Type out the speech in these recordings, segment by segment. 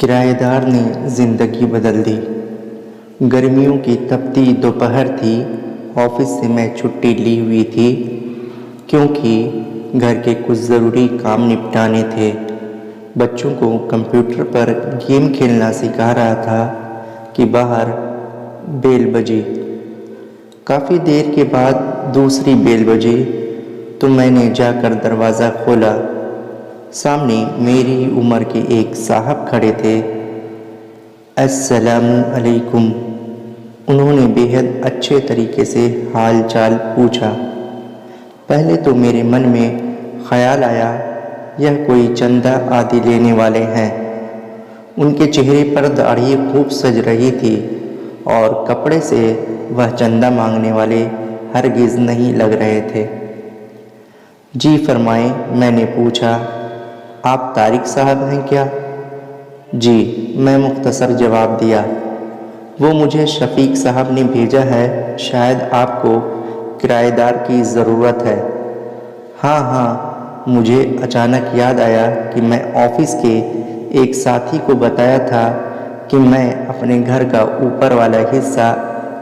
کرایہ دار نے زندگی بدل دی۔ گرمیوں کی تپتی دوپہر تھی۔ آفس سے میں چھٹی لی ہوئی تھی کیونکہ گھر کے کچھ ضروری کام نپٹانے تھے۔ بچوں کو کمپیوٹر پر گیم کھیلنا سکھا رہا تھا کہ باہر بیل بجی۔ کافی دیر کے بعد دوسری بیل بجی تو میں نے جا کر دروازہ کھولا۔ سامنے میری عمر کے ایک صاحب کھڑے تھے۔ السلام علیکم، انہوں نے بے حد اچھے طریقے سے حال چال پوچھا۔ پہلے تو میرے من میں خیال آیا یہ کوئی چندہ آدھی لینے والے ہیں۔ ان کے چہرے پر داڑھی خوب سج رہی تھی اور کپڑے سے وہ چندہ مانگنے والے ہرگز نہیں لگ رہے تھے۔ جی فرمائیں، میں نے پوچھا، آپ طارق صاحب ہیں کیا؟ جی، میں مختصر جواب دیا۔ وہ مجھے شفیق صاحب نے بھیجا ہے، شاید آپ کو کرایہ دار کی ضرورت ہے۔ ہاں، مجھے اچانک یاد آیا کہ میں آفس کے ایک ساتھی کو بتایا تھا کہ میں اپنے گھر کا اوپر والا حصہ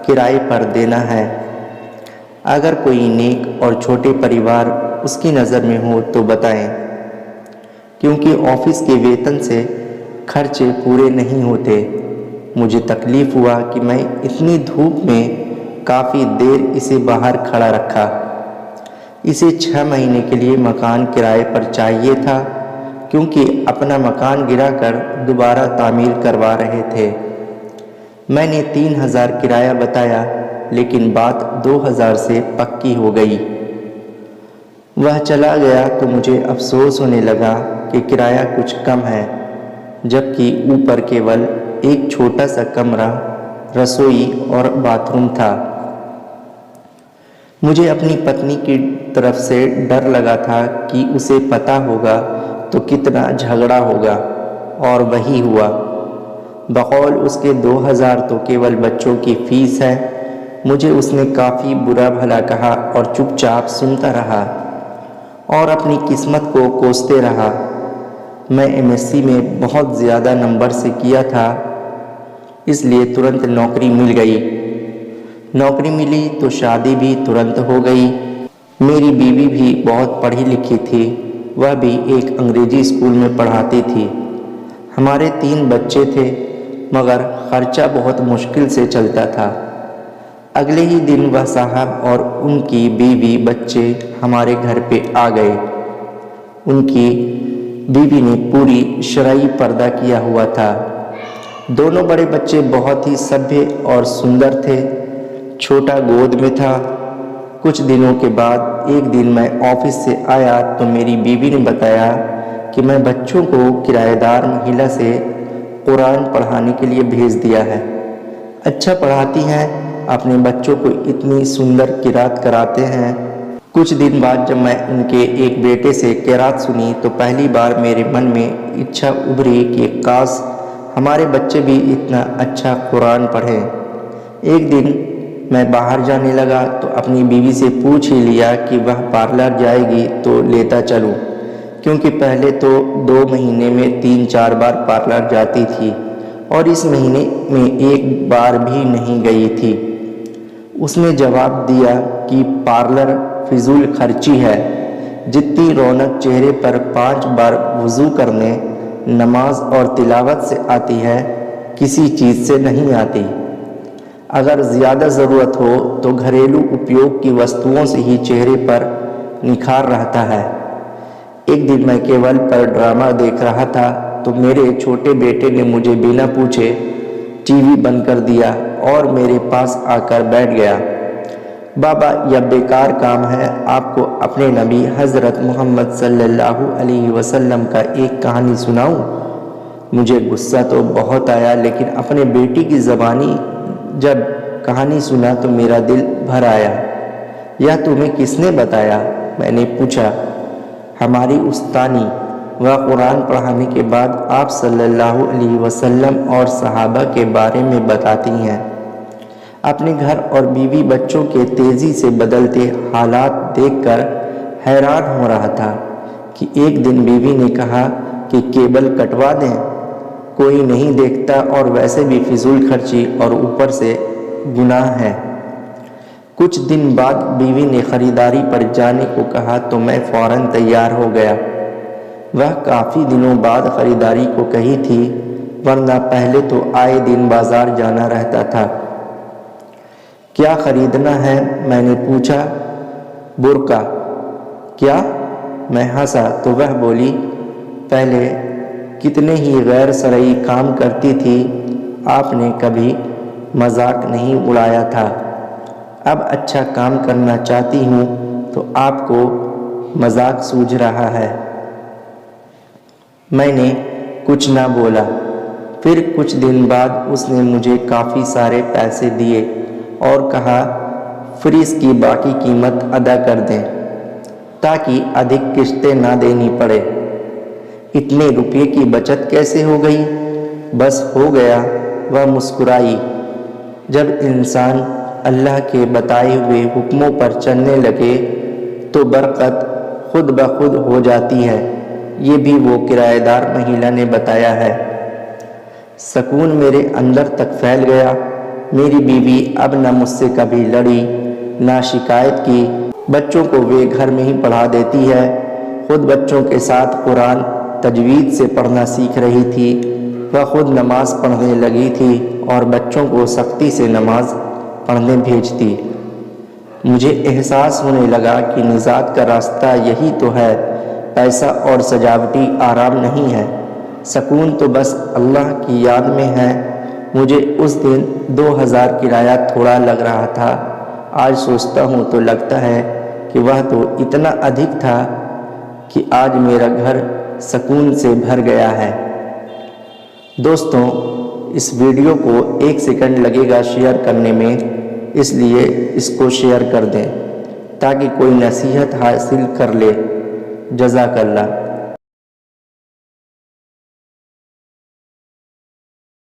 کرائے پر دینا ہے۔ اگر کوئی نیک اور چھوٹے پریوار اس کی نظر میں ہو تو بتائیں، کیونکہ آفس کے ویتن سے خرچے پورے نہیں ہوتے۔ مجھے تکلیف ہوا کہ میں اتنی دھوپ میں کافی دیر اسے باہر کھڑا رکھا۔ اسے 6 مہینے کے لیے مکان کرائے پر چاہیے تھا کیونکہ اپنا مکان گرا کر دوبارہ تعمیر کروا رہے تھے۔ میں نے 3000 کرایہ بتایا لیکن بات 2000 سے پکی ہو گئی۔ وہ چلا گیا تو مجھے افسوس ہونے لگا کہ کرایہ کچھ کم ہے، جبکہ اوپر کیول ایک چھوٹا سا کمرہ، رسوئی اور باتھ روم تھا۔ مجھے اپنی پتنی کی طرف سے ڈر لگا تھا کہ اسے پتہ ہوگا تو کتنا جھگڑا ہوگا، اور وہی ہوا۔ بقول اس کے 2000 تو کیول بچوں کی فیس ہے۔ مجھے اس نے کافی برا بھلا کہا اور چپ چاپ سنتا رہا اور اپنی قسمت کو کوستے رہا۔ میں MSc میں بہت زیادہ نمبر سے کیا تھا، اس لیے ترنت نوکری مل گئی۔ نوکری ملی تو شادی بھی ترنت ہو گئی۔ میری بیوی بھی بہت پڑھی لکھی تھی، وہ بھی ایک انگریزی اسکول میں پڑھاتی تھی۔ ہمارے 3 بچے تھے مگر خرچہ بہت مشکل سے چلتا تھا۔ اگلے ہی دن وہ صاحب اور ان کی بیوی بچے ہمارے گھر پہ آ گئے۔ ان کی بیوی نے پوری شرعی پردہ کیا ہوا تھا۔ دونوں بڑے بچے بہت ہی سبھے اور سندر تھے۔ چھوٹا گود میں تھا۔ کچھ دنوں کے بعد ایک دن میں آفس سے آیا تو میری بیوی نے بتایا کہ میں بچوں کو کرایہ دار مہیلا سے قرآن پڑھانے کے لیے بھیج دیا ہے۔ اچھا پڑھاتی ہیں، اپنے بچوں کو اتنی سندر قرات کراتے ہیں۔ کچھ دن بعد جب میں ان کے ایک بیٹے سے قرات سنی تو پہلی بار میرے من میں اچھا ابھری کہ کاش ہمارے بچے بھی اتنا اچھا قرآن پڑھیں۔ ایک دن میں باہر جانے لگا تو اپنی بیوی سے پوچھ ہی لیا کہ وہ پارلر جائے گی تو لیتا چلوں، کیونکہ پہلے تو 2 مہینے میں 3-4 بار پارلر جاتی تھی اور اس مہینے میں 1 بار بھی نہیں گئی تھی۔ اس نے جواب دیا کہ پارلر فضول خرچی ہے، جتنی رونق چہرے پر 5 بار وضو کرنے، نماز اور تلاوت سے آتی ہے کسی چیز سے نہیں آتی۔ اگر زیادہ ضرورت ہو تو گھریلو اپیوگ کی وستوؤں سے ہی چہرے پر نکھار رہتا ہے۔ ایک دن میں کیبل پر ڈرامہ دیکھ رہا تھا تو میرے چھوٹے بیٹے نے مجھے بنا پوچھے ٹی وی بند کر دیا اور میرے پاس آ کر بیٹھ گیا۔ بابا، یہ بیکار کام ہے، آپ کو اپنے نبی حضرت محمد صلی اللہ علیہ وسلم کا ایک کہانی سناؤں؟ مجھے غصہ تو بہت آیا لیکن اپنے بیٹی کی زبانی جب کہانی سنا تو میرا دل بھر آیا۔ یہ تمہیں کس نے بتایا؟ میں نے پوچھا۔ ہماری استانی، وہ قرآن پڑھانے کے بعد آپ صلی اللہ علیہ وسلم اور صحابہ کے بارے میں بتاتی ہیں۔ اپنے گھر اور بیوی بچوں کے تیزی سے بدلتے حالات دیکھ کر حیران ہو رہا تھا کہ ایک دن بیوی نے کہا کہ کیبل کٹوا دیں۔ کوئی نہیں دیکھتا اور ویسے بھی فضول خرچی اور اوپر سے گناہ ہے۔ کچھ دن بعد بیوی نے خریداری پر جانے کو کہا تو میں فوراً تیار ہو گیا۔ وہ کافی دنوں بعد خریداری کو کہی تھی، ورنہ پہلے تو آئے دن بازار جانا رہتا تھا۔ کیا خریدنا ہے؟ میں نے پوچھا۔ برقع۔ کیا؟ میں ہنسا تو وہ بولی، پہلے کتنے ہی غیر شرعی کام کرتی تھی، آپ نے کبھی مذاق نہیں اڑایا تھا۔ اب اچھا کام کرنا چاہتی ہوں تو آپ کو مذاق سوجھ رہا ہے۔ میں نے کچھ نہ بولا۔ پھر کچھ دن بعد اس نے مجھے کافی سارے پیسے دیے اور کہا فریج کی باقی قیمت ادا کر دیں تاکہ ادھک قسطیں نہ دینی پڑے۔ اتنے روپے کی بچت کیسے ہو گئی؟ بس ہو گیا، وہ مسکرائی۔ جب انسان اللہ کے بتائے ہوئے حکموں پر چلنے لگے تو برکت خود بخود ہو جاتی ہے، یہ بھی وہ کرایہ دار مہیلا نے بتایا ہے۔ سکون میرے اندر تک پھیل گیا۔ میری بیوی اب نہ مجھ سے کبھی لڑی، نہ شکایت کی۔ بچوں کو وہ گھر میں ہی پڑھا دیتی ہے، خود بچوں کے ساتھ قرآن تجوید سے پڑھنا سیکھ رہی تھی۔ وہ خود نماز پڑھنے لگی تھی اور بچوں کو سختی سے نماز پڑھنے بھیجتی۔ مجھے احساس ہونے لگا کہ نجات کا راستہ یہی تو ہے، پیسہ اور سجاوٹی آرام نہیں ہے، سکون تو بس اللہ کی یاد میں ہے۔ مجھے اس دن 2000 کرایہ تھوڑا لگ رہا تھا، آج سوچتا ہوں تو لگتا ہے کہ وہ تو اتنا ادھک تھا کہ آج میرا گھر سکون سے بھر گیا ہے۔ دوستوں، اس ویڈیو کو 1 سیکنڈ لگے گا شیئر کرنے میں، اس لیے اس کو شیئر کر دیں تاکہ کوئی نصیحت حاصل کر لے۔ جزاک اللہ۔